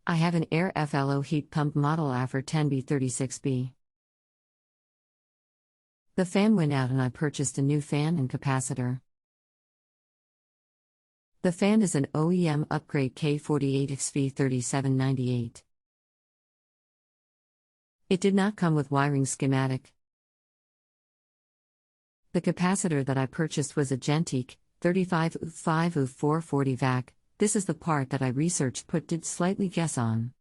I have an AIRE-FLO heat pump model AFAIR10B36B. The fan went out and I purchased a new fan and capacitor. The fan is an OEM upgrade K48XV3798. It did not come with wiring schematic. The capacitor that I purchased was a genteq 35U5U440 vac. This is the part that I researched but did slightly guess on.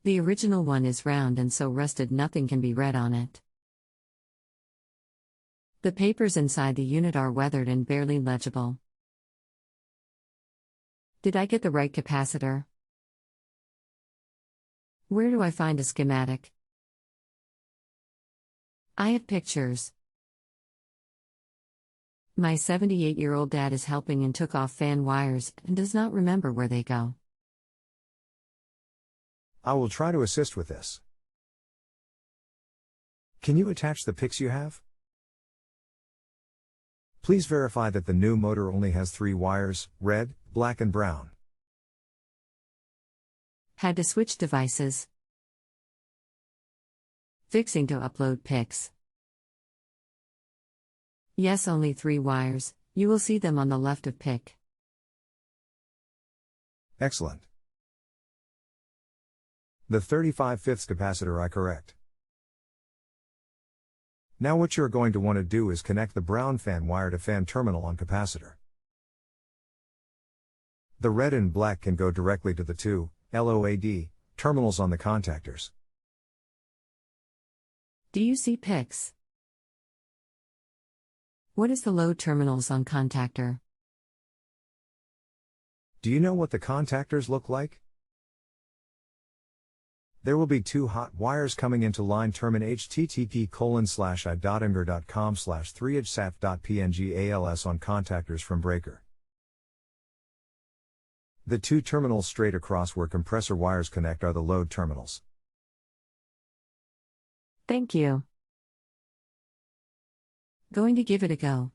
The original one is round and so rusted nothing can be read on it. The papers inside the unit are weathered and barely legible. Did I get the right capacitor? Where do I find a schematic? I have pictures. My 78-year-old dad is helping and took off fan wires and does not remember where they go. I will try to assist with this. Can you attach the pics you have? Please verify that the new motor only has 3 wires, red, black and brown. Had to switch devices. Fixing to upload pics. Yes, only 3 wires, you will see them on the left of pic. Excellent. The 35/5 capacitor I correct. Now what you're going to want to do is connect the brown fan wire to fan terminal on capacitor. The red and black can go directly to the 2 LOAD terminals on the contactors. Do you see pics? What is the load terminals on contactor? Do you know what the contactors look like? There will be 2 hot wires coming into line termin http://i.anger.com/3hsap.png/als on contactors from breaker. The 2 terminals straight across where compressor wires connect are the load terminals. Thank you. Going to give it a go.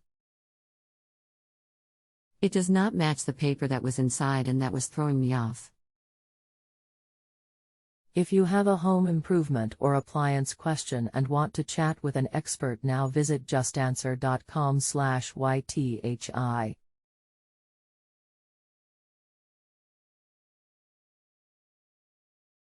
It does not match the paper that was inside and that was throwing me off. If you have a home improvement or appliance question and want to chat with an expert now, visit justanswer.com/ythi.